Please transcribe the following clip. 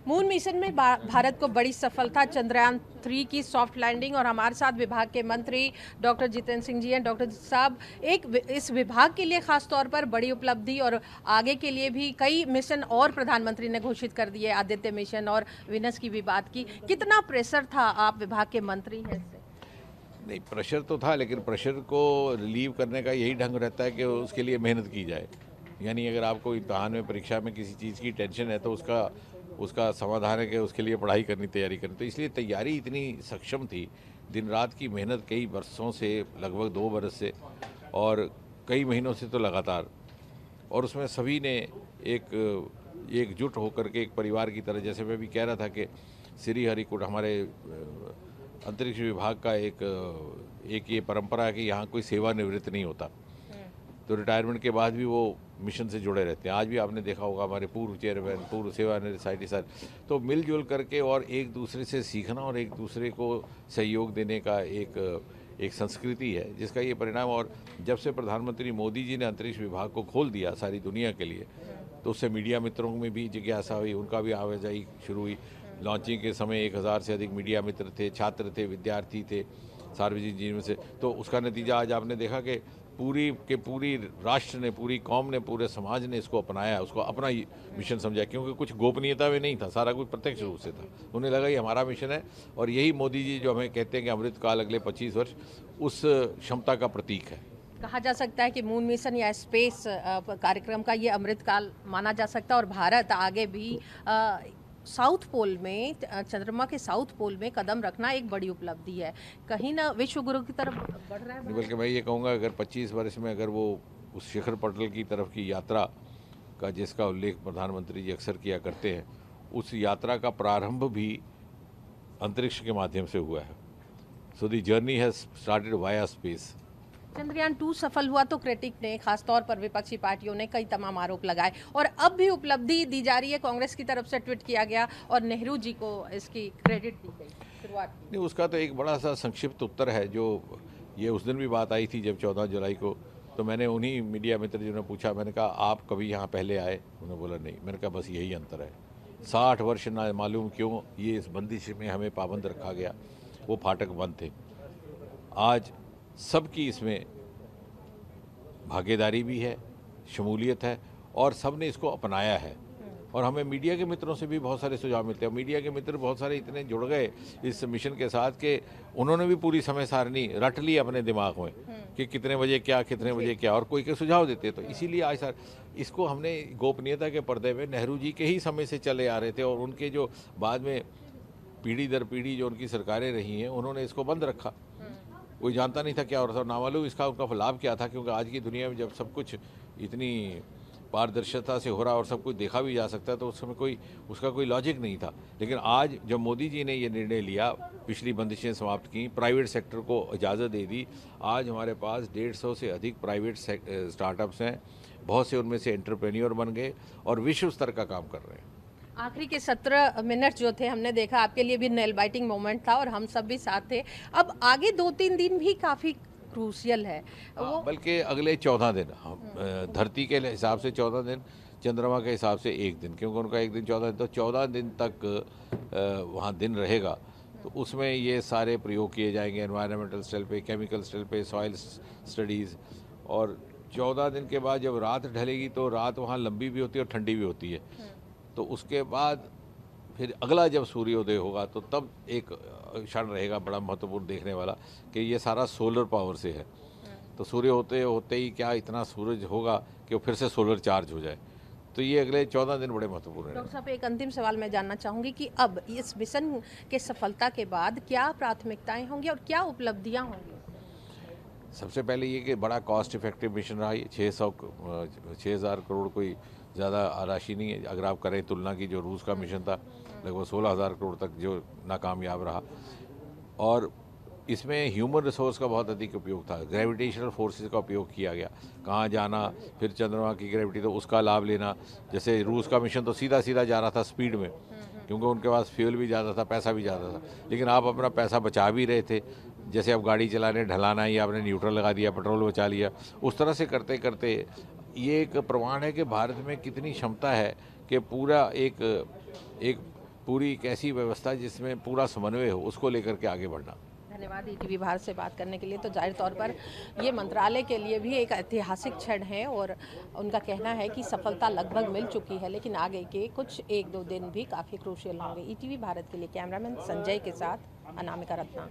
Moon mission में भारत को बड़ी सफलता, चंद्रयान 3 की सॉफ्ट लैंडिंग। और हमारे साथ विभाग के मंत्री डॉक्टर जितेंद्र सिंह जी हैं। डॉक्टर साहब, इस विभाग के लिए खास तौर पर बड़ी उपलब्धि और आगे के लिए भी कई मिशन और प्रधानमंत्री ने घोषित कर दिए, आदित्य मिशन और विनस की भी बात की। कितना प्रेशर था, आप विभाग के मंत्री हैं? नहीं, प्रेशर तो था, लेकिन प्रेशर को रिलीव करने का यही ढंग रहता है कि उसके लिए मेहनत की जाए। यानी अगर आपको इम्तहान में, परीक्षा में किसी चीज़ की टेंशन है तो उसका समाधान है कि उसके लिए पढ़ाई करनी, तैयारी करनी। तो इसलिए तैयारी इतनी सक्षम थी, दिन रात की मेहनत कई वर्षों से, लगभग 2 बरस से और कई महीनों से तो लगातार। और उसमें सभी ने एकजुट होकर के एक परिवार की तरह, जैसे मैं भी कह रहा था कि श्रीहरिकोटा हमारे अंतरिक्ष विभाग का एक ये परंपरा है कि यहाँ कोई सेवानिवृत्त नहीं होता, तो रिटायरमेंट के बाद भी वो मिशन से जुड़े रहते हैं। आज भी आपने देखा होगा हमारे पूर्व चेयरमैन, पूर्व सेवानिवृत्त साइंटिस्ट तो मिलजुल करके और एक दूसरे से सीखना और एक दूसरे को सहयोग देने का एक संस्कृति है, जिसका ये परिणाम। और जब से प्रधानमंत्री मोदी जी ने अंतरिक्ष विभाग को खोल दिया सारी दुनिया के लिए, तो उससे मीडिया मित्रों में भी जिज्ञासा हुई, उनका भी आवाजाही शुरू हुई। लॉन्चिंग के समय 1000 से अधिक मीडिया मित्र थे, छात्र थे, विद्यार्थी थे सार्वजनिक जीवन से। तो उसका नतीजा आज आपने देखा कि पूरी राष्ट्र ने, पूरी कौम ने, पूरे समाज ने इसको अपनाया, उसको अपना मिशन समझा, क्योंकि कुछ गोपनीयता में नहीं था, सारा कुछ प्रत्यक्ष रूप से था। उन्हें लगा ये हमारा मिशन है और यही मोदी जी जो हमें कहते हैं कि अमृत काल अगले 25 वर्ष, उस क्षमता का प्रतीक है। कहा जा सकता है कि मून मिशन या स्पेस कार्यक्रम का ये अमृत काल माना जा सकता है और भारत आगे भी साउथ पोल में, चंद्रमा के साउथ पोल में कदम रखना एक बड़ी उपलब्धि है। कहीं ना विश्व गुरु की तरफ बढ़ रहा है। बल्कि मैं ये कहूँगा, अगर 25 वर्ष में अगर वो उस शिखर पटल की तरफ की यात्रा का, जिसका उल्लेख प्रधानमंत्री जी अक्सर किया करते हैं, उस यात्रा का प्रारंभ भी अंतरिक्ष के माध्यम से हुआ है। So the journey has started via space. Chandrayaan 2 सफल हुआ तो क्रिटिक ने, खासतौर पर विपक्षी पार्टियों ने कई तमाम आरोप लगाए और अब भी उपलब्धि दी जा रही है। कांग्रेस की तरफ से ट्वीट किया गया और नेहरू जी को इसकी क्रेडिट दी गई शुरुआत की। नहीं, उसका तो एक बड़ा सा संक्षिप्त उत्तर है। जो ये उस दिन भी बात आई थी जब 14 जुलाई को, तो मैंने उन्हीं मीडिया मित्र जी ने पूछा, मैंने कहा आप कभी यहाँ पहले आए? उन्होंने बोला नहीं। मैंने कहा बस यही अंतर है, 60 वर्ष ना मालूम क्यों ये इस बंदिश में हमें पाबंद रखा गया, वो फाटक बंद थे। आज सबकी इसमें भागीदारी भी है, शमूलियत है और सब ने इसको अपनाया है। और हमें मीडिया के मित्रों से भी बहुत सारे सुझाव मिलते हैं। मीडिया के मित्र बहुत सारे इतने जुड़ गए इस मिशन के साथ कि उन्होंने भी पूरी समय सारणी रट ली अपने दिमाग में कि कितने बजे क्या, कितने बजे क्या, और कोई के सुझाव देते। तो इसीलिए आज सर इसको हमने गोपनीयता के पर्दे में नेहरू जी के ही समय से चले आ रहे थे और उनके जो बाद में पीढ़ी दर पीढ़ी जो उनकी सरकारें रही हैं, उन्होंने इसको बंद रखा। कोई जानता नहीं था क्या हो रहा था, नामालूम इसका उनका लाभ क्या था, क्योंकि आज की दुनिया में जब सब कुछ इतनी पारदर्शिता से हो रहा और सब कुछ देखा भी जा सकता है, तो उस समय उसका कोई लॉजिक नहीं था। लेकिन आज जब मोदी जी ने ये निर्णय लिया, पिछली बंदिशें समाप्त की, प्राइवेट सेक्टर को इजाज़त दे दी, आज हमारे पास 150 से अधिक प्राइवेट स्टार्टअप्स हैं। बहुत से उनमें से एंटरप्रेन्योर बन गए और विश्व स्तर का काम कर रहे हैं। आखिरी के 17 मिनट जो थे, हमने देखा आपके लिए भी नेल बाइटिंग मोमेंट था और हम सब भी साथ थे। अब आगे 2-3 दिन भी काफ़ी क्रूशियल है वो, बल्कि अगले 14 दिन, धरती के हिसाब से 14 दिन, चंद्रमा के हिसाब से 1 दिन, क्योंकि उनका 1 दिन 14 दिन, तो 14 दिन तक वहाँ दिन रहेगा। तो उसमें ये सारे प्रयोग किए जाएंगे, एनवायरनमेंटल स्टाइल पे, केमिकल स्टाइल पे, सॉइल स्टडीज़। और 14 दिन के बाद जब रात ढलेगी तो रात वहाँ लंबी भी होती है और ठंडी भी होती है। तो उसके बाद फिर अगला जब सूर्योदय होगा तो तब एक क्षण रहेगा बड़ा महत्वपूर्ण देखने वाला, कि ये सारा सोलर पावर से है। तो सूर्य होते होते ही क्या इतना सूरज होगा कि वो फिर से सोलर चार्ज हो जाए। तो ये अगले 14 दिन बड़े महत्वपूर्ण हैं। डॉक्टर साहब, एक अंतिम सवाल मैं जानना चाहूँगी कि अब इस मिशन के सफलता के बाद क्या प्राथमिकताएं होंगी और क्या उपलब्धियां होंगी? सबसे पहले ये कि बड़ा कॉस्ट इफेक्टिव मिशन रहा। ये 6,000 करोड़ कोई ज़्यादा राशि नहीं है अगर आप करें तुलना की। जो रूस का मिशन था लगभग 16,000 करोड़ तक जो नाकामयाब रहा। और इसमें ह्यूमन रिसोर्स का बहुत अधिक उपयोग था, ग्रेविटेशनल फोर्सेस का उपयोग किया गया, कहाँ जाना, फिर चंद्रमा की ग्रेविटी तो उसका लाभ लेना। जैसे रूस का मिशन तो सीधा सीधा जा रहा था स्पीड में, क्योंकि उनके पास फ्यूल भी ज़्यादा था, पैसा भी ज़्यादा था, लेकिन आप अपना पैसा बचा भी रहे थे। जैसे आप गाड़ी चलाने ढलाना ही आपने न्यूट्रल लगा दिया, पेट्रोल बचा लिया, उस तरह से करते करते ये एक प्रमाण है कि भारत में कितनी क्षमता है कि पूरा एक पूरी एक ऐसी व्यवस्था जिसमें पूरा समन्वय हो, उसको लेकर के आगे बढ़ना। धन्यवाद ईटीवी भारत से बात करने के लिए। तो जाहिर तौर पर ये मंत्रालय के लिए भी एक ऐतिहासिक क्षण है और उनका कहना है कि सफलता लगभग मिल चुकी है, लेकिन आगे के कुछ 1-2 दिन भी काफ़ी क्रूशियल होंगे। ईटीवी भारत के लिए कैमरामैन संजय के साथ अनामिका रत्ना।